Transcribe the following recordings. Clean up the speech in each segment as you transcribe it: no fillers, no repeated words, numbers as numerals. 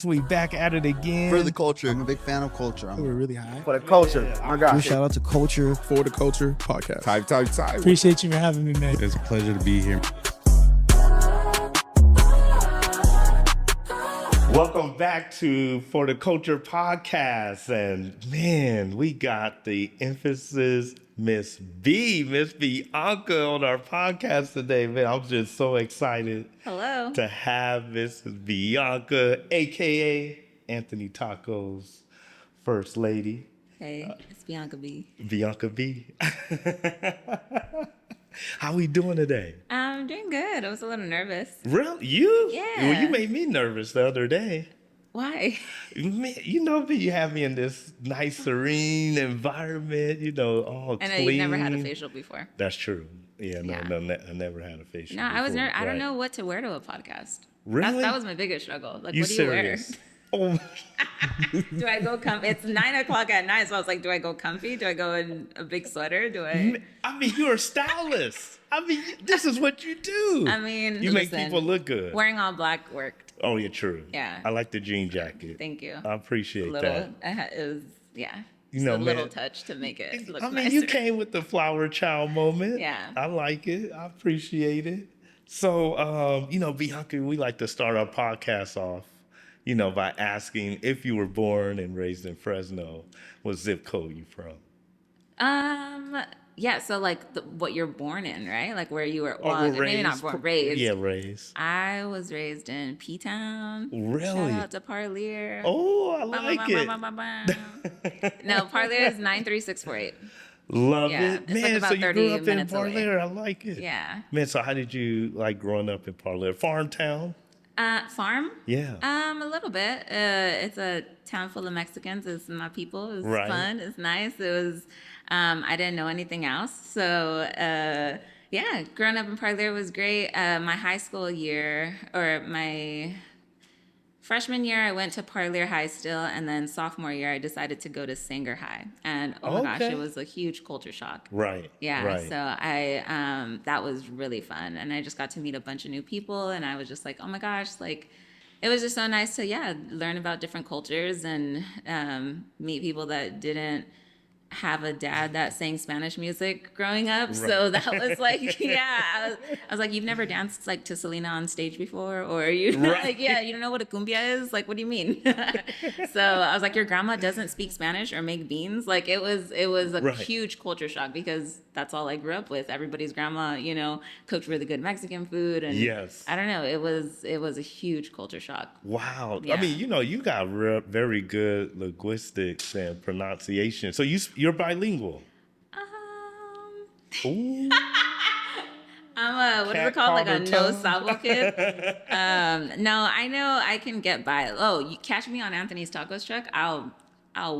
We back at it again. For the culture. I'm a big fan of culture. We're really high. For the culture. My God. Shout out to culture. For the Culture podcast. Type. Appreciate you for having me, man. It's a pleasure to be here. Welcome back to For the Culture podcast. And man, we got the emphasis Miss Bianca on our podcast today. Man, I'm just so excited. Hello. To have Mrs. Bianca, aka Anthony Taco's first lady. Hey, it's Bianca B. Bianca B. How we doing today? I'm doing good. I was a little nervous. Really? You? Yeah. Well, you made me nervous the other day. Why? Man, you know me, you have me in this nice, serene environment, all I know clean. you've never had a facial before. That's true. Yeah, Yeah. No, I never had a facial No, before. I was nervous. I don't Right. know what to wear to a podcast. Really? That was my biggest struggle. Like, You what do serious? Oh, you wear? Do I go comfy? It's 9:00 at night, so I was like, do I go comfy? Do I go in a big sweater? I mean, you're a stylist. I mean, this is what you do. I mean, you make listen, people look good. Wearing all black worked. Oh, you're true. Yeah. I like the jean jacket. Thank you. I appreciate Little, that. it was, yeah. You Just know, a little man, touch to make it look I mean, nicer. you came with the flower child moment. Yeah. I like it. I appreciate it. So, Bianca, we like to start our podcast off, by asking if you were born and raised in Fresno, what zip code you from? Yeah, so like what you're born in, right? Like where you were, Well, maybe not born, raised. Yeah, raised. I was raised in P-Town. Really? Shout out to Parlier. Oh, I like it. No, Parlier is 93648. Love Yeah, it. it's like Man, about so you 30 grew up in minutes away. Parlier. I like it. Yeah. Man, so how did you like growing up in Parlier? Farm town? Farm? Yeah. A little bit. It's a town full of Mexicans. It's my people. It's Right. fun. It's nice. It was, I didn't know anything else. So, yeah, growing up in Parlier was great. My high school year, or my freshman year, I went to Parlier High still, and then sophomore year, I decided to go to Sanger High. And oh my gosh, Okay. it was a huge culture shock. Right. Yeah, Right. so that was really fun, and I just got to meet a bunch of new people, and I was just like, oh my gosh, like, it was just so nice to learn about different cultures and meet people that didn't have a dad that sang Spanish music growing up. So that was like, I was like, you've never danced like to Selena on stage before, or you Right. like, yeah, you don't know what a cumbia is? Like, what do you mean? So I was like, your grandma doesn't speak Spanish or make beans? Like, it was a Right. huge culture shock, because that's all I grew up with. Everybody's grandma, cooked really good Mexican food, and Yes. I don't know, it was a huge culture shock. Wow. Yeah. I mean, you got very good linguistics and pronunciation. So you're bilingual. Ooh. I'm what is it Cat called? Like a calmer no tongue. sabo kid. No, I know I can get by. Oh, you catch me on Anthony's Tacos truck, I'll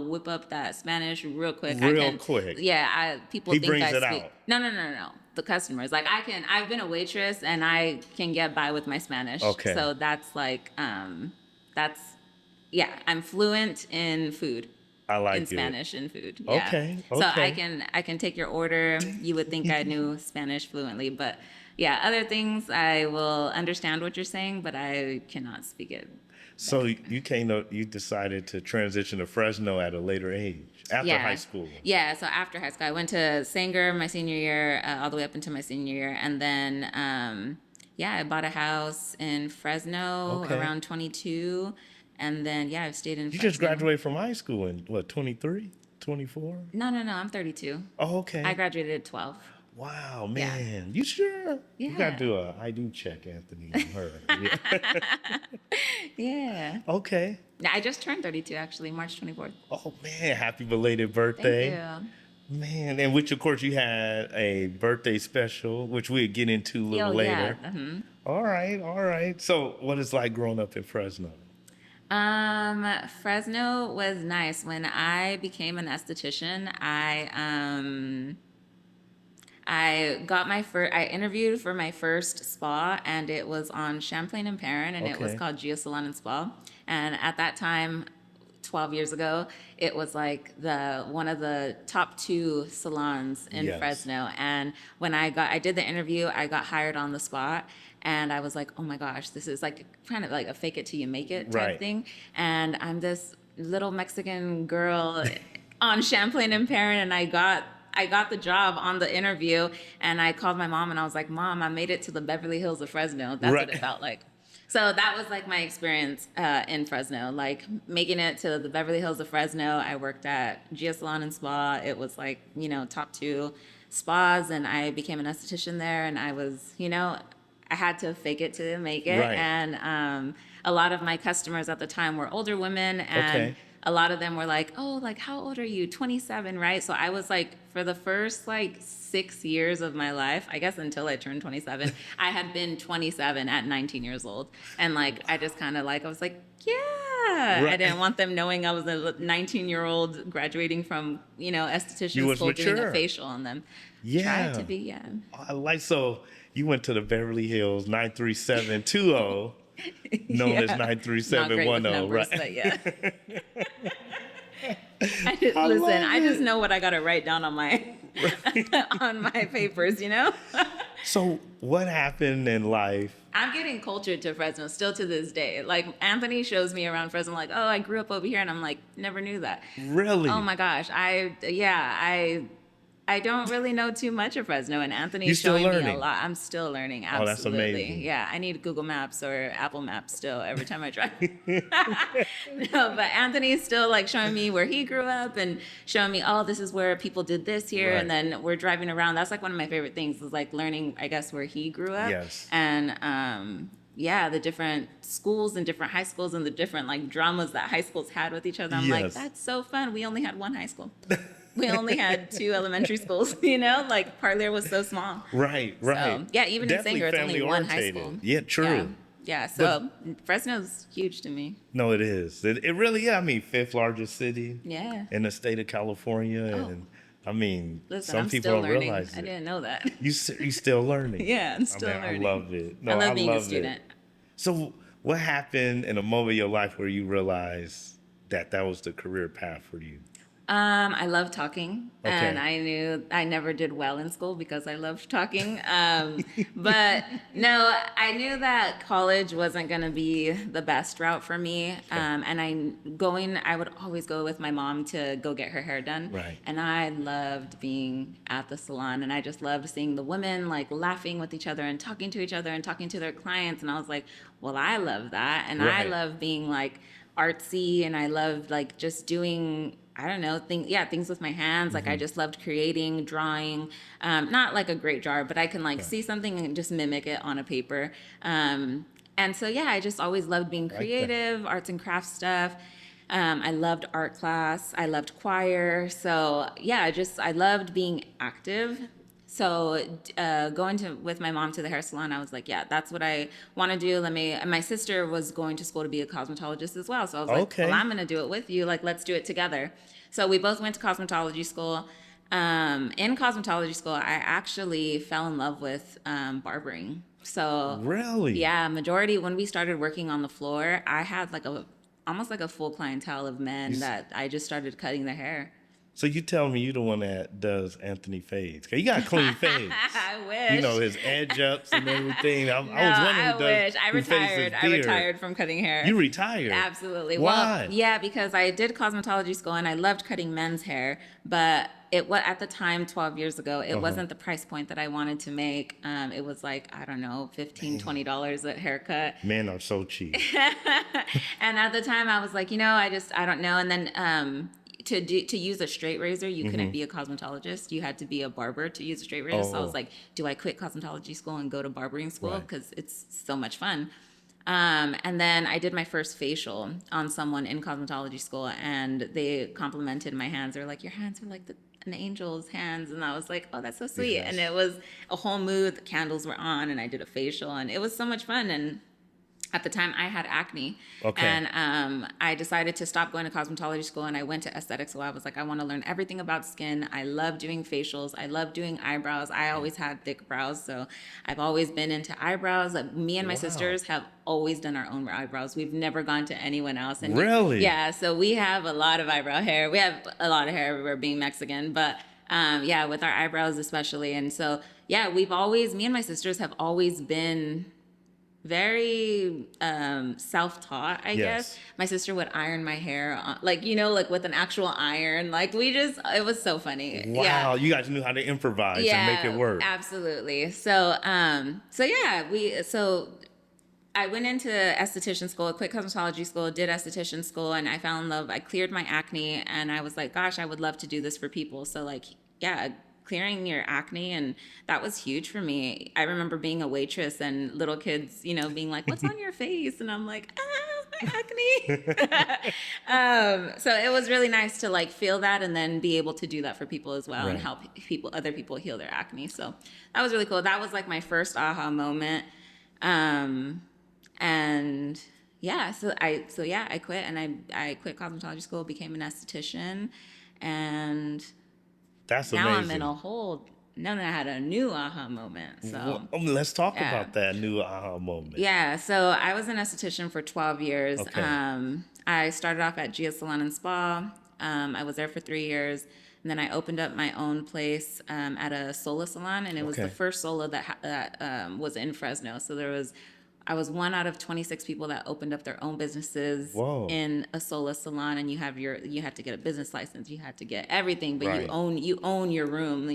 whip up that Spanish real quick. Real quick. Yeah, people He think brings I it speak. out. No. The customers, like I've been a waitress and I can get by with my Spanish. Okay. So that's like, I'm fluent in food. I like in it. Spanish and food. Yeah. Okay, So okay. I can take your order. You would think I knew Spanish fluently, but yeah, other things I will understand what you're saying, but I cannot speak it. So you decided to transition to Fresno at a later age, after high school. Yeah, so after high school, I went to Sanger my senior year, all the way up into my senior year, and then I bought a house in Fresno Okay. around 22. And then, I've stayed in You Fresno. just graduated from high school in, 23, 24? No, I'm 32. Oh, okay. I graduated at 12. Wow, man. You sure? You got to Yeah. do a ID check, Anthony, on her. Yeah. Yeah. Okay. I just turned 32, actually, March 24th. Oh, man. Happy belated birthday. Thank you. Man, and which, of course, you had a birthday special, which we'll get into a little later. Yeah. Mhm. All right. So what is like growing up in Fresno? Fresno was nice. When I became an esthetician, I interviewed for my first spa, and it was on Champlain and Perrin, and it was Okay. called Geo Salon and Spa. And at that time, 12 years ago, it was like one of the top 2 salons in Yes. Fresno. And when I did the interview, I got hired on the spot. And I was like, oh my gosh, this is like kind of like a fake it till you make it type Right. thing. And I'm this little Mexican girl on Champlain and Perrin, and I got the job on the interview, and I called my mom and I was like, Mom, I made it to the Beverly Hills of Fresno. That's Right. what it felt like. So that was like my experience in Fresno, like making it to the Beverly Hills of Fresno. I worked at Gia Salon and Spa. It was like, top 2 spas, and I became an esthetician there. And I was, I had to fake it to make it. Right. And a lot of my customers at the time were older women, and Okay. a lot of them were like, oh, like, how old are you? 27, right? So I was like, for the first like 6 years of my life, I guess until I turned 27, I had been 27 at 19 years old. And like, I just kind of like, I was like, yeah. I Right. didn't want them knowing I was a 19-year-old graduating from, You esthetician was school doing mature. a facial on them. Yeah. Tried to be, yeah. I like, so you went to the Beverly Hills 93720, known Yeah. as Not great with 93710, numbers, right? but yeah. I love I just it. know what I got to write down on my on my papers, So what happened in life? I'm getting cultured to Fresno still to this day. Like Anthony shows me around Fresno, like, oh, I grew up over here, and I'm like, never knew that. Really? Oh my gosh, I don't really know too much of Fresno, and You Anthony's still showing me learning? a lot. I'm still learning. Oh, that's Absolutely. amazing. Yeah, I need Google Maps or Apple Maps still every time I drive. No, but Anthony's still like showing me where he grew up and showing me, oh, this is where people did this here, Right. and then we're driving around. That's like one of my favorite things is like learning, I guess, where he grew up. Yes. And yeah, the different schools and different high schools and the different like dramas that high schools had with each other. I'm like, Yes. that's so fun. We only had one high school. We only had 2 elementary schools, like Parlier was so small. Right. So, yeah, even Definitely in Sanger, it's only one high family-oriented. school. Yeah, true. Yeah, so Fresno's huge to me. No, it is. It really, yeah. I mean, 5th largest city Yeah. in the state of California. And I mean, Listen, some I'm people still don't learning. realize I it. didn't know that. You still learning. Yeah, I'm still learning. I love it. No, I love being a love student. It. So what happened in a moment of your life where you realized that was the career path for you? I love talking, Okay. and I knew I never did well in school because I loved talking. But no, I knew that college wasn't going to be the best route for me. And I would always go with my mom to go get her hair done. Right. And I loved being at the salon, and I just loved seeing the women like laughing with each other and talking to each other and talking to their clients. And I was like, well, I love that, and I Right. love being like artsy, and I love like just doing, I don't know, things with my hands. Like I just loved creating, drawing, not like a great drawer, but I can like see something and just mimic it on a paper. And so, yeah, I just always loved being that. creative, arts and crafts stuff. I loved art class. I loved choir. So yeah, I loved being active. So going with my mom to the hair salon, I was like, yeah, that's what I want to do. And my sister was going to school to be a cosmetologist as well. So I was like, Okay. well, I'm going to do it with you. Like, let's do it together. So we both went to cosmetology school. In cosmetology school, I actually fell in love with barbering. So Really? yeah, majority when we started working on the floor, I had like almost like a full clientele of men that I just started cutting their hair. So you tell me you the one that does Anthony fades. 'Cause you got clean fades. I wish. You know, his edge ups and everything. I was No, wondering I who wish. I who fades his retired. I beard. retired from cutting hair. You retired? Absolutely. Why? Well, yeah, because I did cosmetology school and I loved cutting men's hair, but at the time 12 years ago, it wasn't the price point that I wanted to make. It was like, I don't know, $15-$20 a haircut. Men are so cheap. And at the time I was like, I don't know. And then to use a straight razor, you couldn't be a cosmetologist. You had to be a barber to use a straight razor. So I was like, do I quit cosmetology school and go to barbering school? Right. Because it's so much fun. And then I did my first facial on someone in cosmetology school, and they complimented my hands. They were like, your hands are like an angel's hands. And I was like, oh, that's so sweet. Yes. And it was a whole mood. The candles were on, and I did a facial, and it was so much fun. And at the time I had acne. Okay. And I decided to stop going to cosmetology school, and I went to aesthetics. So I was like, I want to learn everything about skin. I love doing facials. I love doing eyebrows. I always had thick brows, so I've always been into eyebrows. Me and my sisters have always done our own eyebrows. We've never gone to anyone else. And Really? Yeah, so we have a lot of eyebrow hair. We have a lot of hair everywhere being Mexican, but yeah, with our eyebrows especially. And so, yeah, me and my sisters have always been very self-taught, I guess. My sister would iron my hair, like, like with an actual iron. Like it was so funny. Wow, Yeah. you guys knew how to improvise and make it work. Absolutely. So I went into esthetician school, quit cosmetology school, did esthetician school, and I fell in love. I cleared my acne, and I was like, gosh, I would love to do this for people. So like, yeah, clearing your acne, and that was huge for me. I remember being a waitress and little kids, being like, what's on your face? And I'm like, my acne. So it was really nice to like feel that and then be able to do that for people as well, and help other people heal their acne. So that was really cool. That was like my first aha moment. And yeah, I quit, and I quit cosmetology school, became an esthetician, and that's now amazing. I'm in a whole. Now that I had a new aha moment. So let's talk about that new aha moment. Yeah, so I was an esthetician for 12 years. Okay. I started off at Gia Salon and Spa. I was there for 3 years. And then I opened up my own place at a Sola salon, and it was the first Sola that was in Fresno. So I was one out of 26 people that opened up their own businesses in a Sola salon, and you had to get a business license, you had to get everything, but you own your room,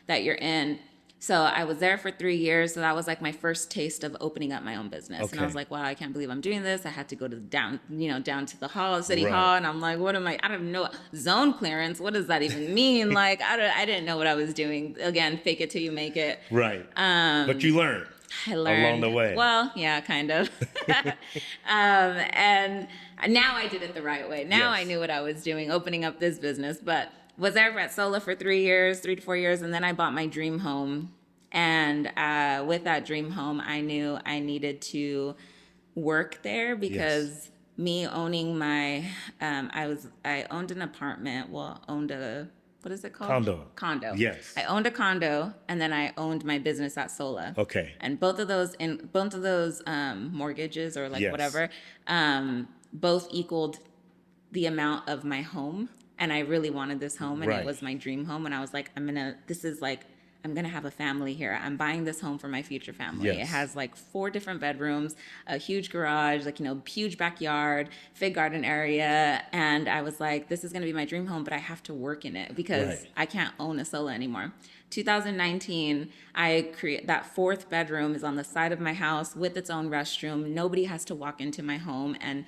that you're in. So I was there for 3 years. So that was like my first taste of opening up my own business. And I was like, wow, I can't believe I'm doing this. I had to go to down to the city hall. And I'm like, I don't know, zone clearance. What does that even mean? Like, I didn't know what I was doing. Again, fake it till you make it. Right. But you learned. I learned along the way. Well, yeah, kind of. And now I did it the right way. Now I knew what I was doing, opening up this business, but was there at Sola for 3 to 4 years. And then I bought my dream home. And with that dream home, I knew I needed to work there because me owning I owned an apartment. Well, owned a, what is it called? Condo. Yes. I owned a condo, and then I owned my business at Sola. Okay. And both of those mortgages or like whatever, both equaled the amount of my home. And I really wanted this home, and it was my dream home. And I was like, I'm going to have a family here. I'm buying this home for my future family. It has like 4 different bedrooms, a huge garage, like, huge backyard, big garden area. And I was like, this is going to be my dream home, but I have to work in it because I can't own a Sola anymore. 2019, that 4th bedroom is on the side of my house with its own restroom. Nobody has to walk into my home, and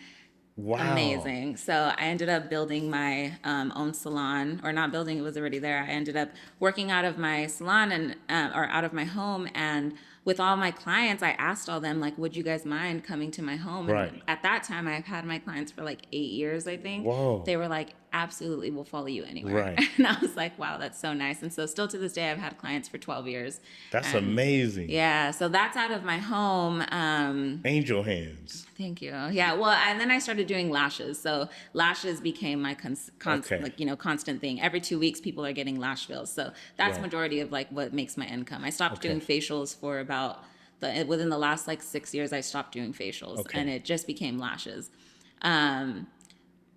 amazing. So I ended up building my own salon, or not building, it was already there. I ended up working out of my salon or out of my home. And with all my clients, I asked all them, like, would you guys mind coming to my home? And at that time, I've had my clients for like 8 years, I think. Whoa. They were like, absolutely, we'll follow you anywhere. And I was like, wow, that's so nice. And so still to this day, I've had clients for 12 years. That's amazing. Yeah, so that's out of my home. Angel hands. Thank you. Yeah, well, and then I started doing lashes. So lashes became my constant thing. Every 2 weeks, people are getting lash fills. So that's majority of like what makes my income. I stopped doing facials for within the last like 6 years. I stopped doing facials, and it just became lashes.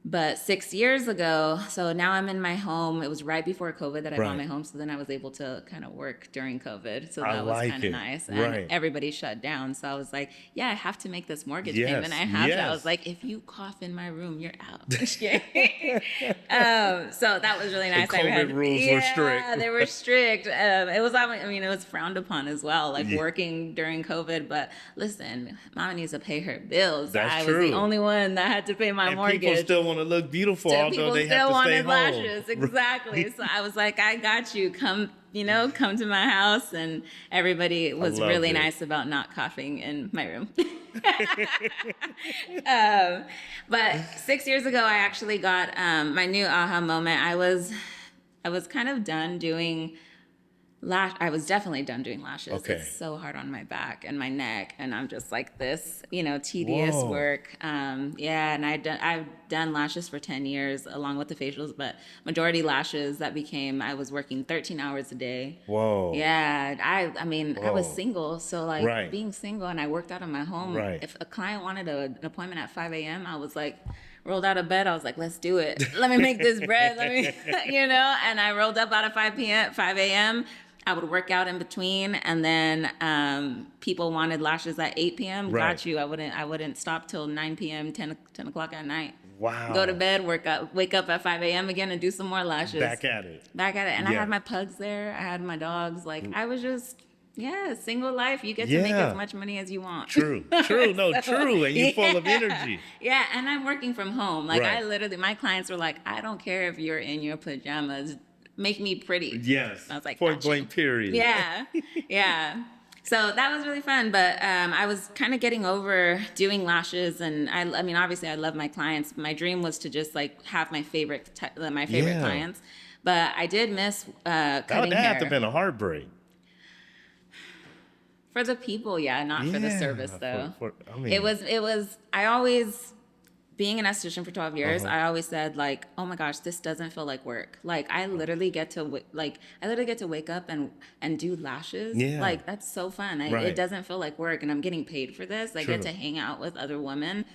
But 6 years ago, so now I'm in my home. It was right before COVID that I bought my home. So then I was able to kind of work during COVID. So that was kind of nice. And everybody shut down. So I was like, yeah, I have to make this mortgage payment. I have to. I was like, if you cough in my room, you're out. So that was really nice. The COVID rules were strict. Yeah, they were strict. It was frowned upon as well, like working during COVID. But listen, mama needs to pay her bills. I was the only one that had to pay my mortgage. People still want to look beautiful, although they have to stay home. Lashes. Exactly. So I was like, I got you. Come to my house. And everybody was really nice about not coughing in my room. But 6 years ago, I actually got my new aha moment. I was kind of done doing I was definitely done doing lashes. It's so hard on my back and my neck, and I'm just like this, tedious work. And I've done lashes for 10 years along with the facials, but majority lashes I was working 13 hours a day. Whoa. Yeah. I was single. So like being single, and I worked out of my home. If a client wanted an appointment at 5 a.m., I was like, rolled out of bed. I was like, let's do it. Let me make this bread. And I rolled up out of 5 a.m. I would work out in between, and then people wanted lashes at 8 p.m. Right. Got you. I wouldn't stop till 9 p.m., 10 o'clock at night. Wow. Go to bed, wake up at 5 a.m. again and do some more lashes. Back at it. And I Yeah. had my pugs there. I had my dogs. Like, I was just, single life. You get to make as much money as you want. True. No, true. And you're full of energy. Yeah, and I'm working from home. Like, Right. I literally, my clients were like, I don't care if you're in your pajamas. Make me pretty. Yes. I was like, point gotcha. blank period. Yeah. So that was really fun, but I was kind of getting over doing lashes, and I mean, obviously, I love my clients. My dream was to just like have my favorite Yeah. clients, but I did miss That cutting would hair. have to been a heartbreak. For the people, not for the Yeah, service though. I mean, It was. I always, being an esthetician for 12 years, Uh-huh. I always said like, oh my gosh, this doesn't feel like work. Like I literally get to wake up and do lashes. Yeah. Like that's so fun. Right. It doesn't feel like work, and I'm getting paid for this. I True. get to hang out with other women.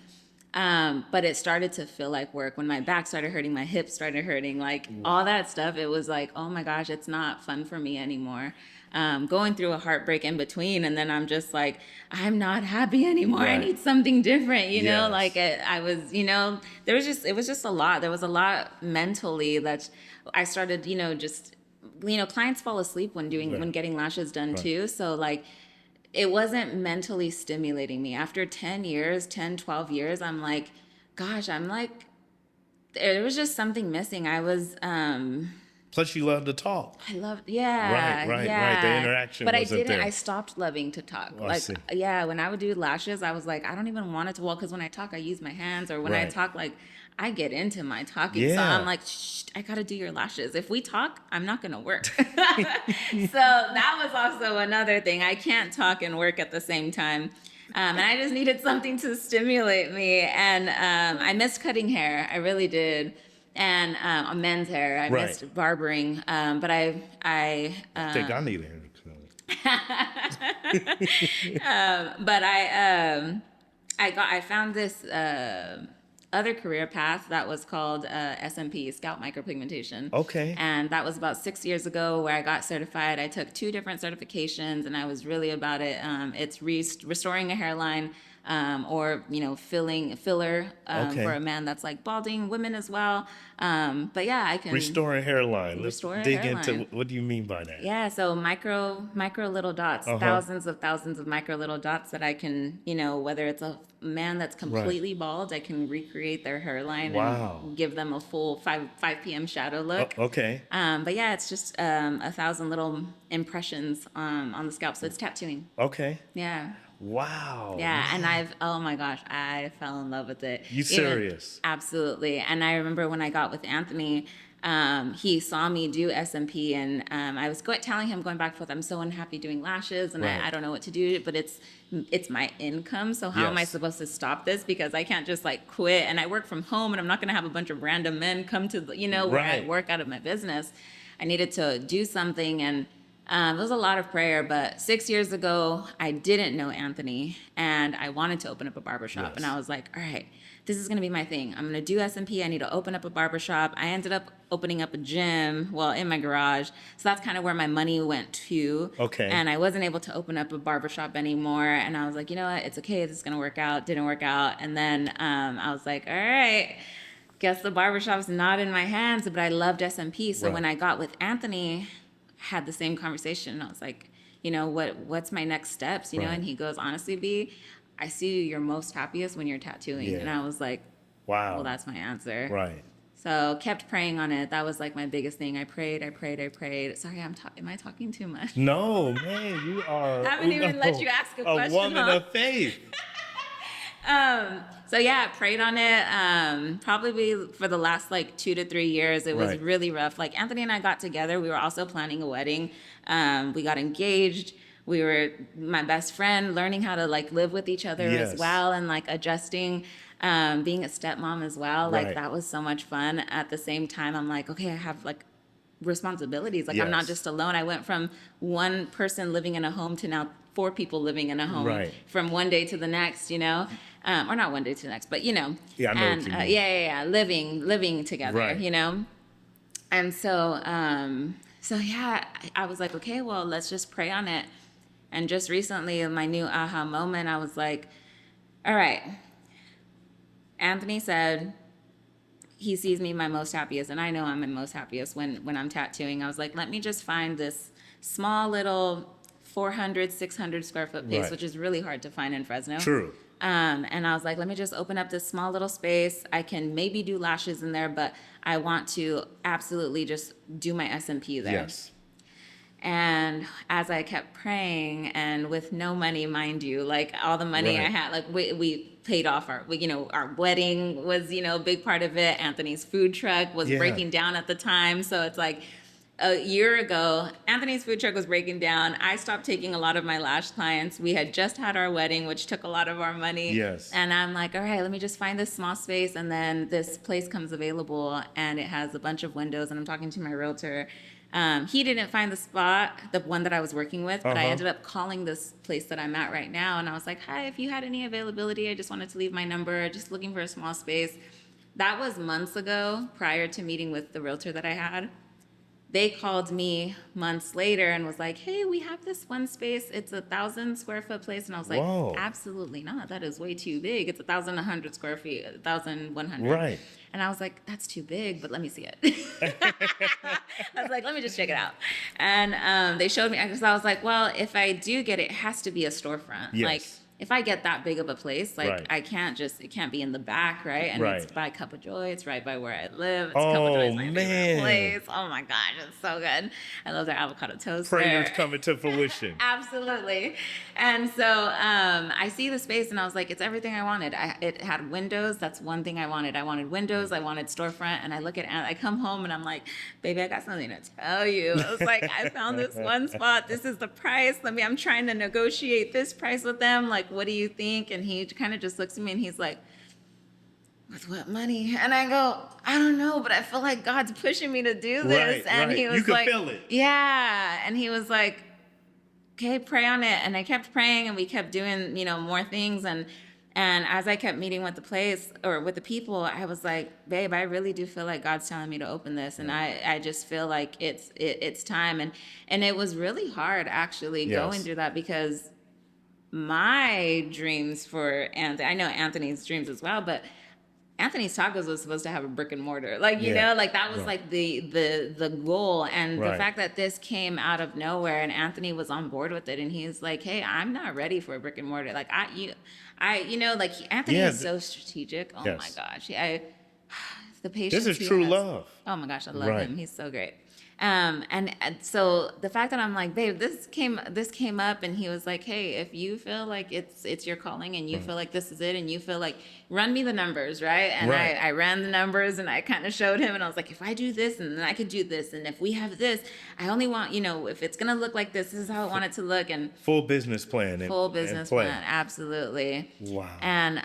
But it started to feel like work when my back started hurting, my hips started hurting, like all that stuff. It was like, oh my gosh, it's not fun for me anymore. Going through a heartbreak in between, and then I'm just like, I'm not happy anymore. I Right. need something different, you know. Yes. Like I was, it was just a lot. There was a lot mentally that I started, clients fall asleep when Right. when getting lashes done too. So like, it wasn't mentally stimulating me. After 10, 12 years, I'm like, gosh, there was just something missing. I was, plus you love to talk. I loved, Right. The interaction but wasn't I didn't. there. I stopped loving to talk. Oh, I see. When I would do lashes, I was like, I don't even want it to walk, because when I talk, I use my hands, or when I Right. talk, like I get into my talking. So Yeah. I'm like, shh, I gotta do your lashes. If we talk, I'm not gonna work. So that was also another thing. I can't talk and work at the same time. And I just needed something to stimulate me. And I missed cutting hair. I really did. And men's hair. I Right. missed barbering. But I think I need a haircut. but I found this other career path that was called SMP, Scalp Micropigmentation. Okay. And that was about 6 years ago, where I got certified. I took 2 different certifications, and I was really about it. It's restoring a hairline, or filler Okay. for a man that's like balding, women as well. But yeah, I can Restoring hairline. Let's Restore a dig hairline. into what do you mean by that? Yeah, so micro little dots, Uh-huh. thousands of micro little dots that I can, whether it's a man that's completely bald, I can recreate their hairline Wow. and give them a full 5 p.m. shadow look. Okay. But yeah, it's just 1,000 little impressions on the scalp, so it's tattooing. Okay. Yeah. Wow. Yeah, and oh my gosh, I fell in love with it. You serious? Absolutely. And I remember when I got with Anthony, he saw me do SMP, and I was telling him, going back and forth, I'm so unhappy doing lashes, and Right. I don't know what to do, but it's my income, so how am I Yes. supposed to stop this? Because I can't just like quit, and I work from home, and I'm not going to have a bunch of random men come to where I Right. work out of my business. I needed to do something, and it was a lot of prayer. But 6 years ago, I didn't know Anthony, and I wanted to open up a barbershop. Yes. And I was like, all right, this is going to be my thing. I'm going to do SMP. I need to open up a barbershop. I ended up opening up a gym, in my garage. So that's kind of where my money went to. Okay. And I wasn't able to open up a barbershop anymore. And I was like, you know what? It's okay. This is going to work out. Didn't work out. And then I was like, all right, guess the barbershop's not in my hands. But I loved SMP. So Right. when I got with Anthony, had the same conversation. I was like, what's my next steps? Right. And he goes, honestly, B, I see you're most happiest when you're tattooing. Yeah. And I was like, Wow. well, that's my answer. Right. So kept praying on it. That was like my biggest thing. I prayed. Sorry, am I talking too much? No, man, you are. I haven't even let you ask a question, woman huh? of faith. So yeah, I prayed on it. Probably for the last like 2 to 3 years, it was Right. really rough. Like Anthony and I got together. We were also planning a wedding. We got engaged. We were my best friend, learning how to like live with each other Yes. as well, and like adjusting, being a stepmom as well. Like Right. that was so much fun. At the same time, I'm like, okay, I have like responsibilities. Like I'm not Yes. just alone. I went from one person living in a home to now 4 people living in a home. Right. From one day to the next, or not one day to the next, but Yeah, I know and what you mean. living together, Right. And so So yeah, I was like, okay, well, let's just pray on it. And just recently, my new aha moment, I was like, all right, Anthony said he sees me my most happiest, and I know I'm my most happiest when I'm tattooing. I was like, let me just find this small little 400, 600 square foot place, Right. which is really hard to find in Fresno. True. And I was like, let me just open up this small little space. I can maybe do lashes in there, but I want to absolutely just do my SMP there. Yes. And as I kept praying, and with no money, mind you, like all the money I Right. had, like we paid off our, our wedding was, a big part of it. Anthony's food truck was Yeah. breaking down at the time. So it's like a year ago, Anthony's food truck was breaking down. I stopped taking a lot of my lash clients. We had just had our wedding, which took a lot of our money. Yes. And I'm like, all right, let me just find this small space. And then this place comes available and it has a bunch of windows. And I'm talking to my realtor. He didn't find the spot, the one that I was working with, but I ended up calling this place that I'm at right now. And I was like, hi, if you had any availability, I just wanted to leave my number, just looking for a small space. That was months ago, prior to meeting with the realtor that I had. They called me months later and was like, hey, we have this one space. It's 1,000 square foot place. And I was like, Whoa. absolutely not. That is way too big. It's 1,100 square feet, 1,100. Right. And I was like, that's too big, but let me see it. I was like, let me just check it out. And they showed me, because I was like, well, if I do get it, it has to be a storefront. Yes. Like, if I get that big of a place, like Right. it can't be in the back, right? And Right. it's by Cup of Joy. It's right by where I live. It's Oh, Cup of Joy is my man. favorite place. Oh my gosh, it's so good. I love their avocado toast. Prayers there. coming to fruition. Absolutely. And so I see the space and I was like, it's everything I wanted. It had windows. That's one thing I wanted. I wanted windows. I wanted storefront. And I come home and I'm like, baby, I got something to tell you. I was like, I found this one spot. This is the price. I'm trying to negotiate this price with them. Like, what do you think? And he kind of just looks at me and he's like, with what money? And I go, I don't know, but I feel like God's pushing me to do this. Right, and right. he was You could like, feel it. yeah. And he was like, okay, pray on it. And I kept praying and we kept doing, more things. And as I kept meeting with the place or with the people, I was like, babe, I really do feel like God's telling me to open this. And I just feel like it's time. And it was really hard actually going Yes. through that, because my dreams for Anthony, I know Anthony's dreams as well, but Anthony's Tacos was supposed to have a brick and mortar. Like, Yeah. like that was Right. like the goal. And the Right. fact that this came out of nowhere and Anthony was on board with it and he's like, hey, I'm not ready for a brick and mortar. Like like Anthony Yeah, is so strategic. Oh yes. my gosh. The patience. This is he true has. love. Oh my gosh, I love Right. him. He's so great. And so the fact that I'm like, babe, this came up, and he was like, hey, if you feel like it's your calling, and you feel like this is it, and you feel like, run me the numbers, right? And Right. I ran the numbers, and I kind of showed him, and I was like, if I do this, and then I could do this, and if we have this, I only want, if it's gonna look like this is how I want it to look, and Full business plan. full business plan, absolutely. Wow. And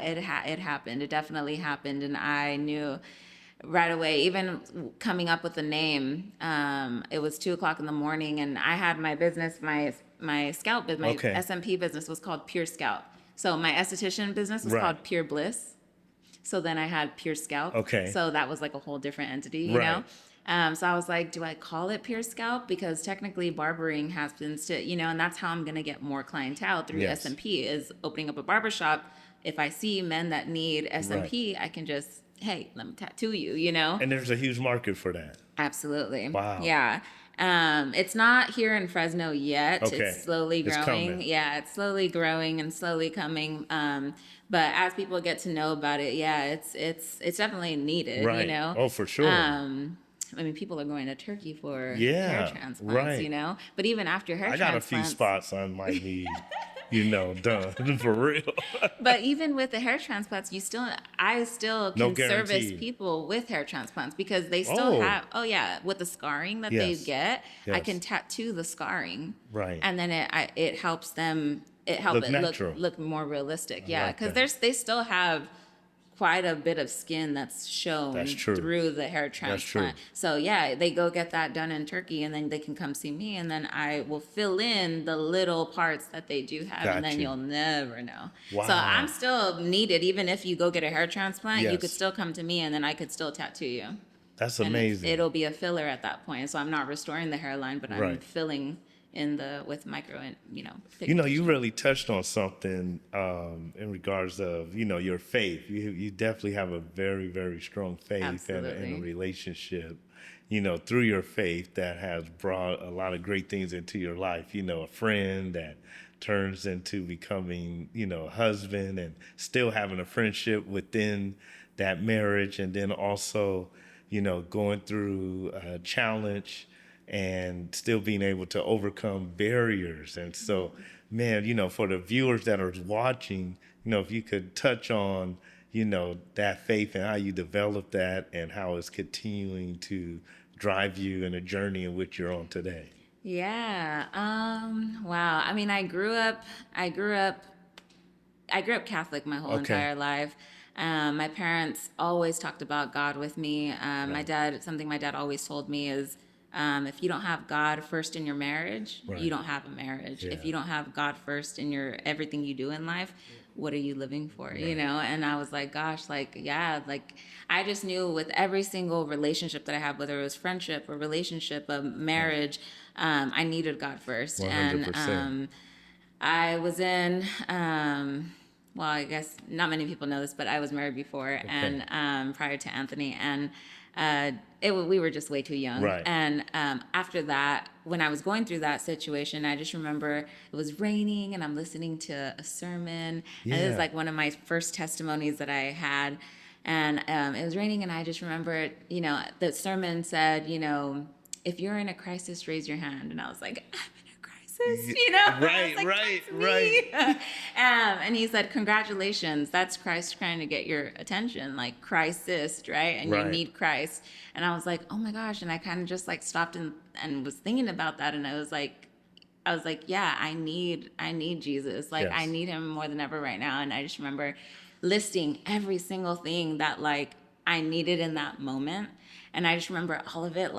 it happened. It definitely happened, and I knew right away. Even coming up with the name, it was 2:00 in the morning, and I had my business, my scout business, my Okay. SMP business was called Pure Scout. So my esthetician business was Right. called Pure Bliss. So then I had Pure Scout. Okay. So that was like a whole different entity, you Right. know. So I was like, do I call it Pure Scalp? Because technically barbering happens to, and that's how I'm going to get more clientele through Yes. SMP, is opening up a barbershop. If I see men that need SMP, I can just, hey, let me tattoo you, And there's a huge market for that. Absolutely. Wow. Yeah. It's not here in Fresno yet. Okay. It's slowly It's growing. coming. Yeah, it's slowly growing and slowly coming. But as people get to know about it, yeah, it's definitely needed, Right. Oh, for sure. People are going to Turkey for Yeah, hair transplants, right. But even after hair I got a transplants, few spots I might need, done for real. but even with the hair transplants, I still No can service guarantee. people with hair transplants, because they still Oh. have, with the scarring that Yes. they get, I Yes. can tattoo the scarring. Right. And then it helps them, it helps Look it natural. look more realistic. Yeah. like Because that. they still have quite a bit of skin that's shown That's true. through the hair That's true. transplant. So yeah, they go get that done in Turkey, and then they can come see me, and then I will fill in the little parts that they do have, Got and then you. you'll never know. Wow. So I'm still needed. Even if you go get a hair transplant, you Yes. could still come to me, and then I could still tattoo you. That's And amazing. it'll be a filler at that point. So I'm not restoring the hairline, but I'm Right. filling in with micro and, You pigmentation. really touched on something in regards of, your faith. You definitely have a very, very strong faith and a Absolutely. relationship, through your faith that has brought a lot of great things into your life. A friend that turns into becoming, a husband, and still having a friendship within that marriage. And then also, going through a challenge and still being able to overcome barriers. And so, man, for the viewers that are watching, if you could touch on, that faith and how you developed that and how it's continuing to drive you in a journey in which you're on today. Yeah. Wow. I mean, I grew up Catholic my whole Okay. entire life. My parents always talked about God with me. Something my dad always told me is, if you don't have God first in your marriage, Right. you don't have a marriage. Yeah. If you don't have God first in everything you do in life, what are you living for? And I was like, gosh, I just knew with every single relationship that I have, whether it was friendship or relationship, a marriage, I needed God first. 100%. And I was in, well, I guess not many people know this, but I was married before, and prior to Anthony, and we were just way too young. Right. And after that, when I was going through that situation, I just remember it was raining, and I'm listening to a sermon, and it was Yeah. like one of my first testimonies that I had, and it was raining, and I just remember, the sermon said, if you're in a crisis, raise your hand, and I was like, crisis, I was Right, like, right, "That's me." right. And he said, congratulations, that's Christ trying to get your attention, like crisis, right? And Right. you need Christ. And I was like, oh my gosh. And I kind of just stopped and was thinking about that. And I was like, yeah, I need Jesus. Yes. I need him more than ever right now. And I just remember listing every single thing that I needed in that moment. And I just remember all of it,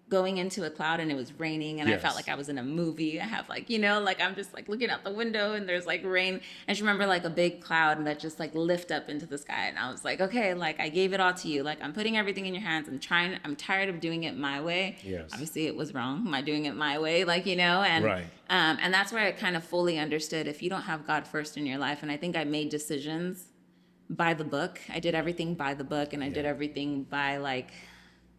going into a cloud, and it was raining, and Yes. I felt like I was in a movie. I have I'm just looking out the window, and there's rain. I just remember a big cloud that just lift up into the sky, and I was like, okay, I gave it all to you. I'm putting everything in your hands. I'm tired of doing it my way. Yes. Obviously it was wrong. Am I doing it my way? And Right. and that's where I kind of fully understood, if you don't have God first in your life. And I think I made decisions by the book. I did everything by the book, and I did everything by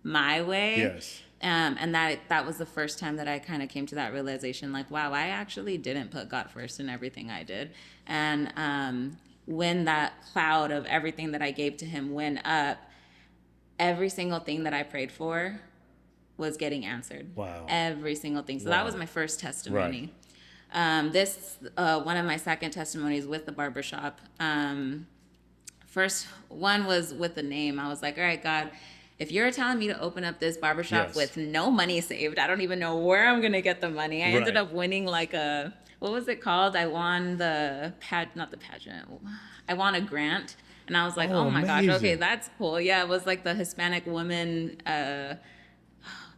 my way. Yes. And that was the first time that I kind of came to that realization, wow, I actually didn't put God first in everything I did. And when that cloud of everything that I gave to him went up, every single thing that I prayed for was getting answered. Wow. Every single thing. So Wow. that was my first testimony. This one of my second testimonies with the barbershop. First one was with the name. I was like, all right, God, if you're telling me to open up this barbershop Yes. with no money saved, I don't even know where I'm going to get the money. I ended Right. up winning what was it called? I won not the pageant. I won a grant. And I was like, Oh, oh my gosh, amazing. okay, that's cool. Yeah, it was the Hispanic woman,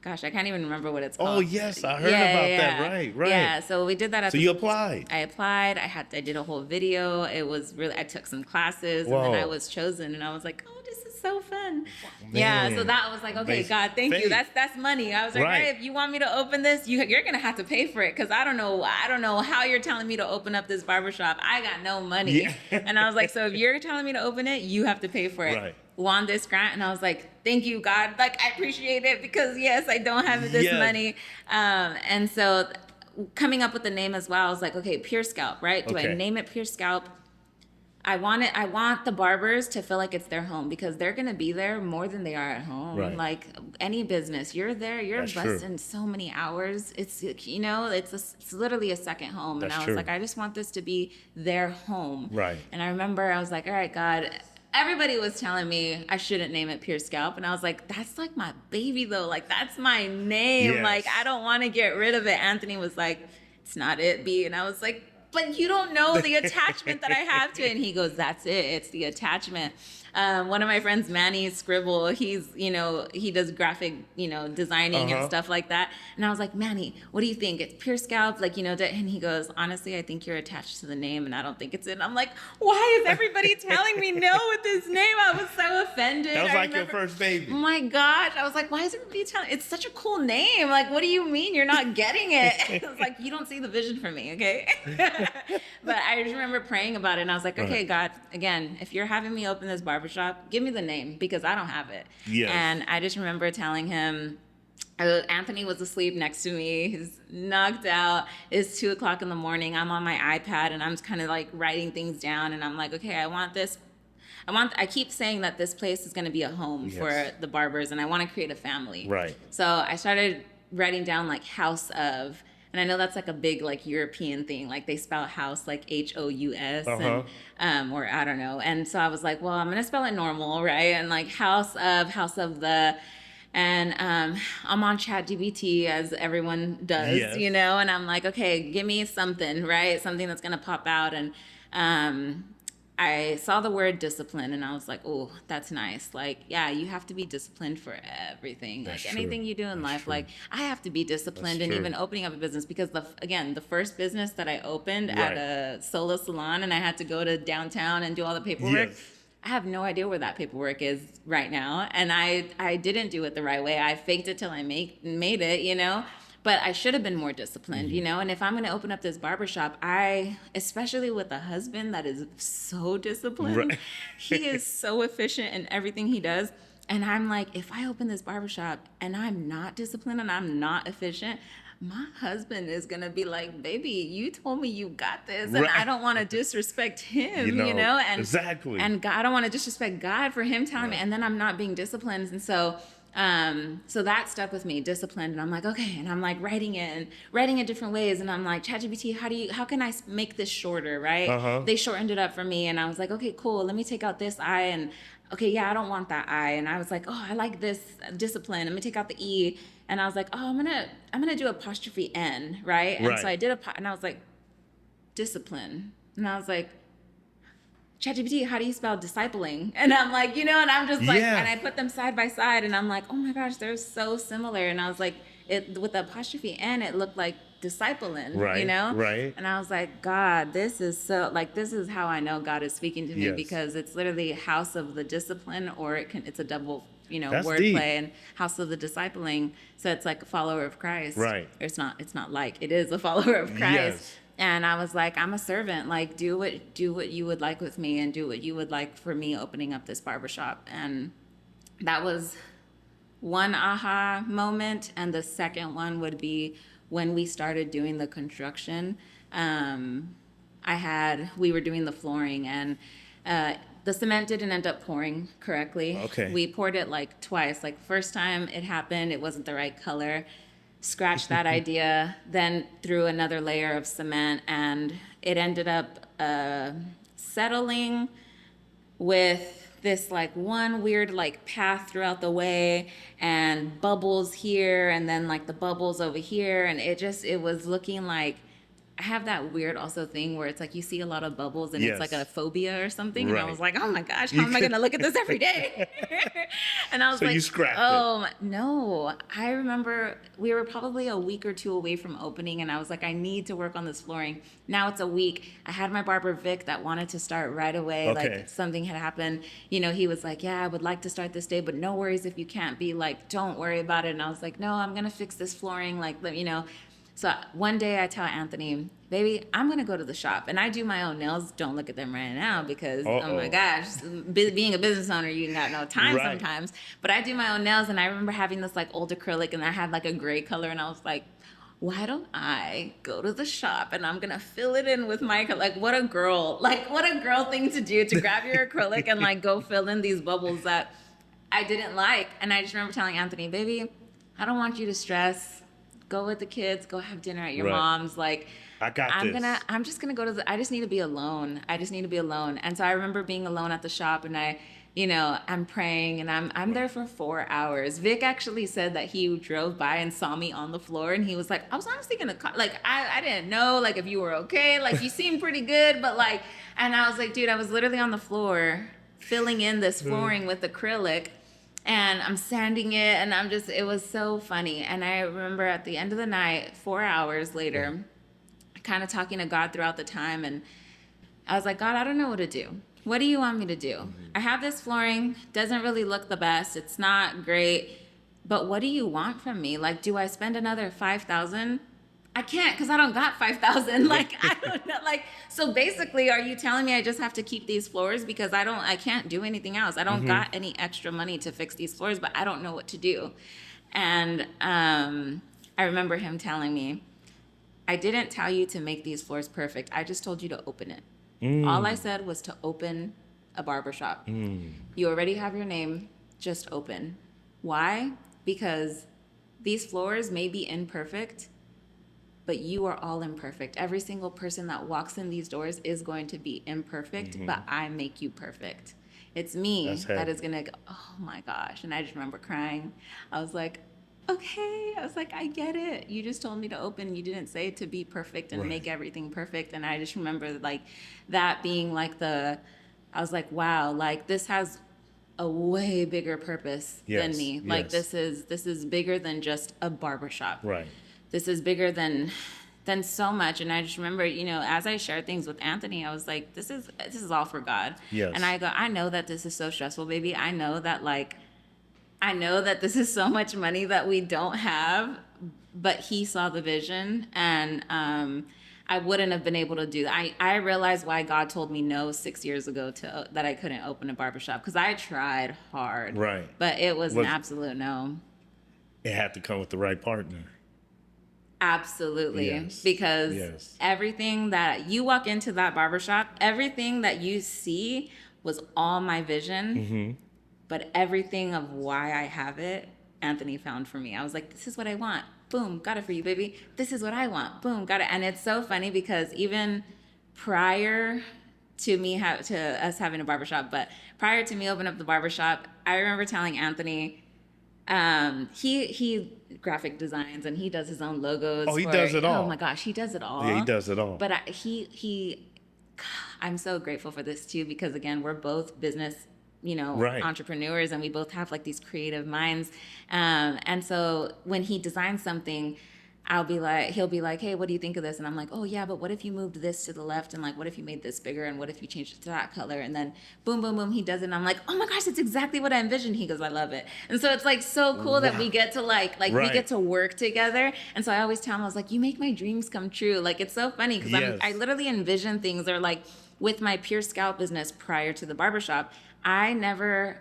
gosh, I can't even remember what it's called. Oh, yes, I heard about that. Right, right. Yeah, so we did that at So you applied. I applied. I did a whole video. It was really, I took some classes, and then I Whoa. was chosen, and I was like, oh, this is so fun. Yeah, so Man. that was like, okay, Amazing. God, thank you. Faith. That's money. I was like, Right. hey, if you want me to open this, you're gonna have to pay for it, because I don't know how you're telling me to open up this barbershop. I got no money. Yeah. And I was like, so if you're telling me to open it, you have to pay for it. Right. Won this grant, and I was like, thank you, God. I appreciate it, because yes, I don't have this Yes. money. And so coming up with the name as well, I was like, okay, Pure Scalp, right? Do I Okay. name it Pure Scalp? I want the barbers to feel like it's their home, because they're going to be there more than they are at home. Right. Like any business, you're there, you're That's true. busting so many hours. It's, it's literally a second home. That's and I was true. like, I just want this to be their home. Right. And I remember I was like, all right, God, everybody was telling me I shouldn't name it Pure Scalp. And I was like, that's my baby though. That's my name. Yes. I don't want to get rid of it. Anthony was like, it's not it, B. And I was like, but you don't know the attachment that I have to it. And he goes, that's it. It's the attachment. One of my friends, Manny Scribble, he does graphic, designing and stuff like that. And I was like, Manny, what do you think? It's pure scalp, and he goes, honestly, I think you're attached to the name and I don't think it's it. And I'm like, why is everybody telling me no with this name? I was so offended. That was like your first baby. Oh my gosh. I was like, why is everybody telling? It's such a cool name. Like, what do you mean you're not getting it? I was like, you don't see the vision for me, okay? But I just remember praying about it and I was like, okay, God, again, if you're having me open this barbershop, give me the name because I don't have it. Yes. And I just remember telling him, Anthony was asleep next to me. He's knocked out. It's 2:00 in the morning. I'm on my iPad and I'm kind of like writing things down. And I'm like, okay, I keep saying that this place is going to be a home for the barbers and I want to create a family. Right. So I started writing down like house of, and I know that's like a big like European thing. Like they spell house like HOUS and, or I don't know. And so I was like, well, I'm going to spell it normal, right? And like house of the, and I'm on ChatGPT as everyone does, and I'm like, okay, give me something, right? Something that's going to pop out. And I saw the word discipline and I was like, oh, that's nice. Like, yeah, you have to be disciplined for everything. That's like anything you do in life, like I have to be disciplined and even opening up a business because the first business that I opened at a solo salon and I had to go to downtown and do all the paperwork. Yes. I have no idea where that paperwork is right now. And I didn't do it the right way. I faked it till I made it, But I should have been more disciplined, And if I'm going to open up this barbershop, especially with a husband that is so disciplined, he is so efficient in everything he does. And I'm like, if I open this barbershop and I'm not disciplined and I'm not efficient, my husband is going to be like, baby, you told me you got this. And I don't want to disrespect him, And, exactly. And God, I don't want to disrespect God for him telling me. And then I'm not being disciplined. And so that stuck with me, disciplined. And I'm like, okay. And I'm like writing it different ways. And I'm like, ChatGPT, how can I make this shorter, right? They shortened it up for me. And I was like, okay, cool. Let me take out this I and okay, yeah, I don't want that I. And I was like, oh, I like this discipline. Let me take out the E. And I was like, oh, I'm gonna do apostrophe N, right? And so I did and I was like, discipline. And I was like, ChatGPT, how do you spell discipling? And I'm like, and I'm just like, and I put them side by side and I'm like, oh my gosh, they're so similar. And I was like, with the apostrophe N, it looked like discipling, Right. And I was like, God, this is how I know God is speaking to me because it's literally house of the discipline, or it's a double, wordplay, and house of the discipling. So it's like a follower of Christ. Right. It's not like it is a follower of Christ. Yes. And I was like, I'm a servant. Like, do what you would like with me, and do what you would like for me opening up this barbershop. And that was one aha moment. And the second one would be when we started doing the construction. We were doing the flooring, and the cement didn't end up pouring correctly. Okay. We poured it like twice. Like first time it happened, it wasn't the right color. Scratched that idea, then threw another layer of cement, and it ended up settling with this like one weird like path throughout the way and bubbles here and then like the bubbles over here, and it was looking like, I have that weird also thing where it's like you see a lot of bubbles and it's like a phobia or something. Right. And I was like, oh my gosh, how am I going to look at this every day? And I was so like, you scrapped no. I remember we were probably a week or two away from opening, and I was like, I need to work on this flooring. Now it's a week. I had my barber Vic that wanted to start right away. Okay. Like something had happened. He was like, yeah, I would like to start this day, but no worries if you can't be, like, don't worry about it. And I was like, no, I'm going to fix this flooring. Like, So one day I tell Anthony, baby, I'm going to go to the shop. And I do my own nails. Don't look at them right now because, oh my gosh, being a business owner, you got no time sometimes. But I do my own nails. And I remember having this like old acrylic, and I had like a gray color. And I was like, why don't I go to the shop and I'm going to fill it in with my, like, what a girl thing to do, to grab your acrylic and like go fill in these bubbles that I didn't like. And I just remember telling Anthony, baby, I don't want you to stress. Go with the kids, go have dinner at your mom's. Like, I'm just gonna go to I just need to be alone. And so I remember being alone at the shop, and I'm praying, and I'm there for 4 hours. Vic actually said that he drove by and saw me on the floor, and he was like, I was honestly gonna like, I didn't know like if you were okay, like you seemed pretty good, but like, and I was like, dude, I was literally on the floor filling in this flooring with acrylic, and I'm sanding it, and it was so funny. And I remember at the end of the night, 4 hours later, kind of talking to God throughout the time, and I was like, God, I don't know what to do. What do you want me to do? I have this flooring, doesn't really look the best. It's not great, but what do you want from me? Like, do I spend another 5,000? I can't, because I don't got 5,000. Like, I don't know. Like, so basically, are you telling me I just have to keep these floors because I can't do anything else? I don't got any extra money to fix these floors, but I don't know what to do. And I remember him telling me, I didn't tell you to make these floors perfect. I just told you to open it. All I said was to open a barbershop. You already have your name, just open. Why? Because these floors may be imperfect, but you are all imperfect. Every single person that walks in these doors is going to be imperfect, but I make you perfect. It's me that is going to go, oh my gosh. And I just remember crying. I was like, okay. I was like, I get it. You just told me to open. You didn't say to be perfect and make everything perfect. And I just remember like that being like I was like, wow, like this has a way bigger purpose than me. Like this is bigger than just a barbershop. Right. This is bigger than so much. And I just remember, as I shared things with Anthony, I was like, this is all for God. Yes. And I go, I know that this is so stressful, baby. I know that this is so much money that we don't have, but he saw the vision, and I wouldn't have been able to do that. I realized why God told me no 6 years ago that I couldn't open a barbershop, because I tried hard. Right. But it was an absolute no. It had to come with the right partner. Absolutely. Yes. Because everything that you walk into that barbershop, everything that you see was all my vision. But everything of why I have it, Anthony found for me. I was like, this is what I want. Boom, got it for you, baby. This is what I want. Boom, got it. And it's so funny because even prior to us having a barbershop, but prior to me opening up the barbershop, I remember telling Anthony, he graphic designs and he does his own logos. Oh, he does it all. Oh my gosh, he does it all. Yeah, he does it all. But I'm so grateful for this too, because again, we're both business entrepreneurs, and we both have like these creative minds. And so when he designs something, he'll be like, hey, what do you think of this? And I'm like, oh yeah, but what if you moved this to the left? And like, what if you made this bigger? And what if you changed it to that color? And then boom, boom, boom, he does it. And I'm like, oh my gosh, that's exactly what I envisioned. He goes, I love it. And so it's like so cool that we get to we get to work together. And so I always tell him, I was like, you make my dreams come true. Like, it's so funny because I literally envision things, or like with my Pure Scalp business prior to the barbershop, I never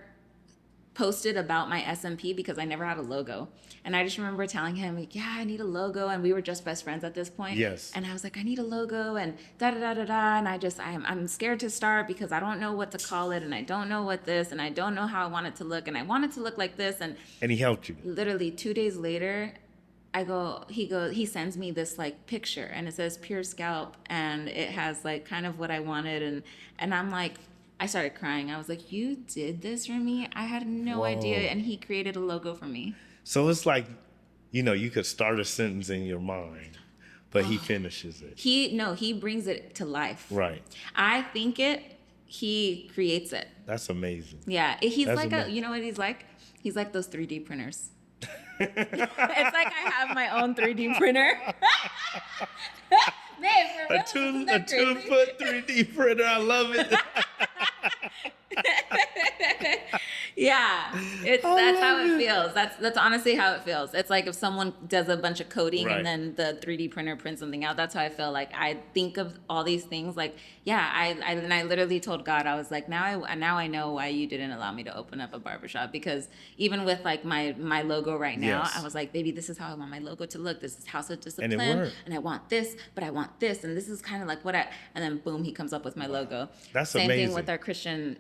posted about my SMP because I never had a logo. And I just remember telling him, like, yeah, I need a logo. And we were just best friends at this point. Yes. And I was like, I need a logo and da-da-da-da-da. And I'm scared to start because I don't know what to call it. And I don't know what this, and I don't know how I want it to look. And I want it to look like this. And he helped you. Literally 2 days later, he sends me this like picture, and it says Pure Scalp, and it has like kind of what I wanted. And I'm like, I started crying. I was like, you did this for me? I had no idea. And he created a logo for me. So it's like, you could start a sentence in your mind, but he finishes it. He brings it to life. Right. I think it, he creates it. That's amazing. Yeah. He's you know what he's like? He's like those 3D printers. It's like I have my own 3D printer. Man, for real, a 2-foot 3D printer. I love it. Yeah, that's how it feels. That's honestly how it feels. It's like if someone does a bunch of coding and then the 3D printer prints something out. That's how I feel. Like I think of all these things. Like I literally told God, I was like, now I know why you didn't allow me to open up a barbershop, because even with like my logo right now, I was like, baby, this is how I want my logo to look. This is House of Discipline, and I want this, but I want this, and this is kind of like what and then boom, he comes up with my logo. That's Same amazing. thing with our Christian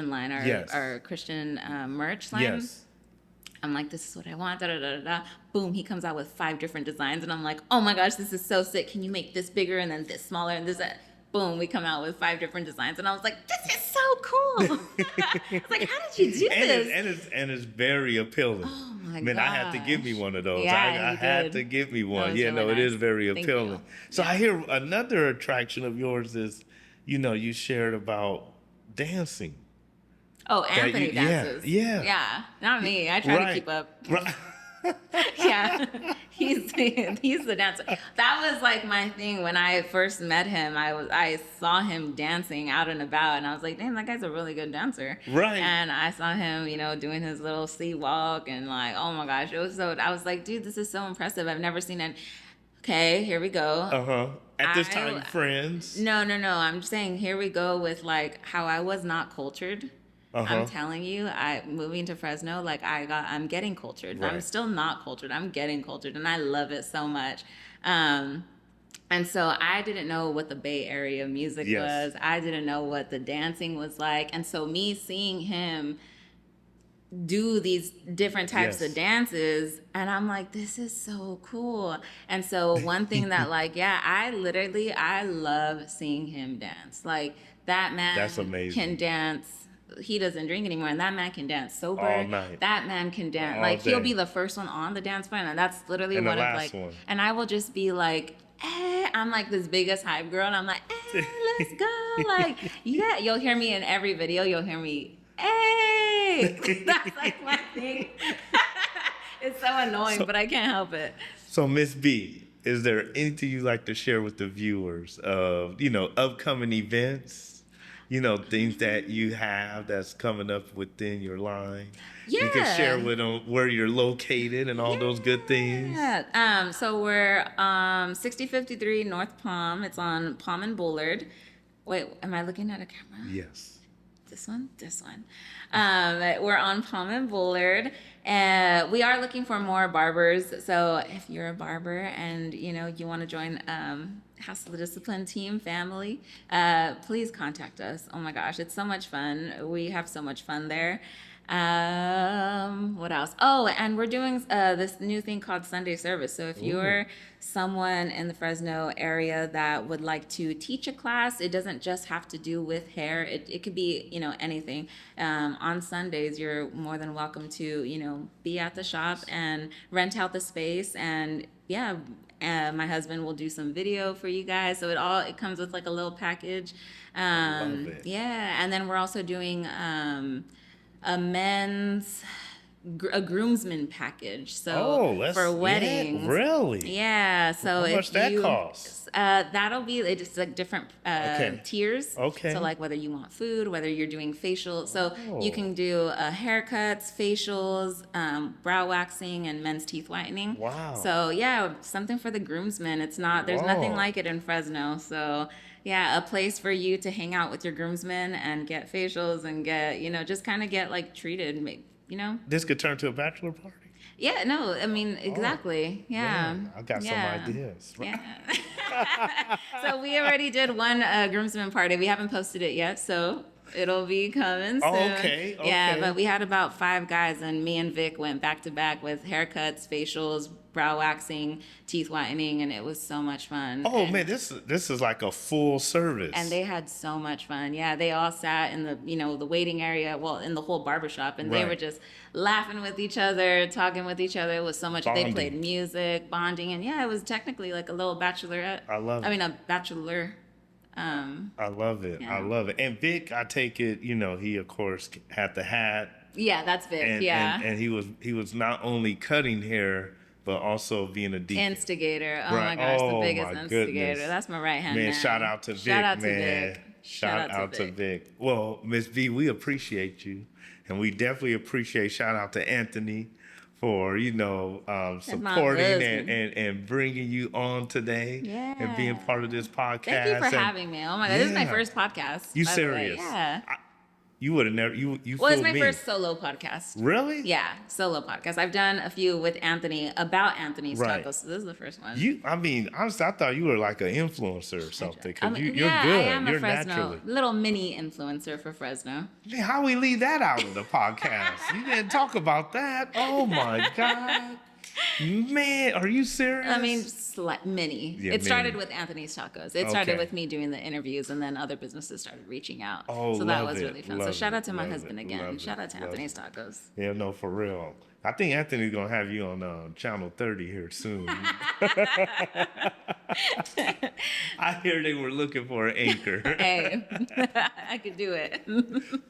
line, our Christian merch line. Yes. I'm like, this is what I want, da da da da da. Boom, he comes out with 5 different designs, and I'm like, oh my gosh, this is so sick. Can you make this bigger and then this smaller and this? Boom, we come out with 5 different designs, and I was like, this is so cool. I was like, how did you do this? And it's very appealing. Oh my gosh. I had to give me one of those. Yeah, I had to give me one. Yeah, really it is very appealing. You. So I hear another attraction of yours is, you shared about dancing. Oh, Anthony yeah, dances. yeah. Yeah, not me. I try to keep up. Right. Yeah, he's the dancer. That was like my thing when I first met him. I saw him dancing out and about, and I was like, damn, that guy's a really good dancer. Right. And I saw him, doing his little sea walk, and like, oh my gosh, it was so. I was like, dude, this is so impressive. I've never seen it. Okay, here we go. Uh-huh. At this time, friends. No. I'm just saying, here we go with like how I was not cultured. I'm telling you, moving to Fresno, like I'm getting cultured. Right. I'm still not cultured. I'm getting cultured, and I love it so much. And so I didn't know what the Bay Area music was. I didn't know what the dancing was like. And so me seeing him do these different types of dances, and I'm like, this is so cool. And so one thing that I love seeing him dance. Like, that man That's amazing. can dance. He doesn't drink anymore, and that man can dance sober. All night. That man can dance. All like, day. he'll be the first one on the dance floor, and that's literally And the one of last like one. and I will just be like, I'm like this biggest hype girl, and I'm like, let's go. Like, yeah, you'll hear me in every video, you'll hear me, that's like my thing. It's so annoying, but I can't help it. So, Miss B, is there anything you'd like to share with the viewers of, upcoming events? Things that you have that's coming up within your line. Yeah. You can share with them where you're located and all those good things. Yeah. So we're 6053 North Palm. It's on Palm and Bullard. Wait, am I looking at a camera? Yes. This one. We're on Palm and Bullard, and we are looking for more barbers. So if you're a barber and you want to join House of the Discipline team family, please contact us. Oh my gosh, it's so much fun. We have so much fun there. What else? Oh, and we're doing this new thing called Sunday service. So if you're someone in the Fresno area that would like to teach a class, it doesn't just have to do with hair. It could be, anything. On Sundays, you're more than welcome to, be at the shop and rent out the space. And yeah, my husband will do some video for you guys. So it comes with like a little package. I love it. Yeah. And then we're also doing, a groomsman package. So for weddings. Yeah, really? Yeah. So How much that costs? That'll be it's like different tiers. Okay. So like whether you want food, whether you're doing facial, so you can do haircuts, facials, brow waxing, and men's teeth whitening. Wow. So yeah, something for the groomsmen. It's not. There's nothing like it in Fresno. So. Yeah, a place for you to hang out with your groomsmen and get facials and get, just kind of get like treated, This could turn to a bachelor party. Yeah, no, I mean, exactly. Yeah. Man, I got some ideas. Yeah. So we already did one groomsmen party. We haven't posted it yet, so it'll be coming soon. Oh, okay. Yeah, but we had about 5 guys, and me and Vic went back to back with haircuts, facials, brow waxing, teeth whitening, and it was so much fun. Oh, man, this is like a full service. And they had so much fun. Yeah, they all sat in the, the waiting area, in the whole barbershop, and they were just laughing with each other, talking with each other. It was so much. Bonding. They played music, bonding, and yeah, it was technically like a little bachelorette. I love it. I mean, a bachelor. I love it. Yeah. I love it. And Vic, I take it, he of course had the hat. Yeah, that's Vic. And, yeah. And he was not only cutting hair, but also being a deacon. Instigator. Oh Right. my gosh, the Oh, biggest my instigator. goodness. That's my right hand man. Man, shout out to Vic, Shout out to man. Vic. Shout out to Vic. Well, Miss B, we appreciate you. And we definitely appreciate shout out to Anthony for, supporting and bringing you on today. Yeah. And being part of this podcast. Thank you for And having me. Oh my God, this is my Yeah. first podcast. You by the way. serious? Yeah. You would have never, you Well, it's fooled my me. first solo podcast. Really? Yeah, solo podcast. I've done a few with Anthony about Anthony's Right. tacos, so this is the first one. Honestly, I thought you were like an influencer or something. Because you're yeah, good. I am You're a Fresno, naturally. little mini influencer for Fresno. Man, how we leave that out of the podcast? You didn't talk about that. Oh my God. Man, are you serious? I mean, mini. Yeah, It started mini. with Anthony's Tacos. It started Okay. with me doing the interviews, and then other businesses started reaching out. Oh, so that love was it, really fun. So love shout it, out to my love husband it, again. love Shout it, out to love Anthony's it. Tacos. Yeah, no, for real. I think Anthony's going to have you on Channel 30 here soon. I hear they were looking for an anchor. Hey, I could do it.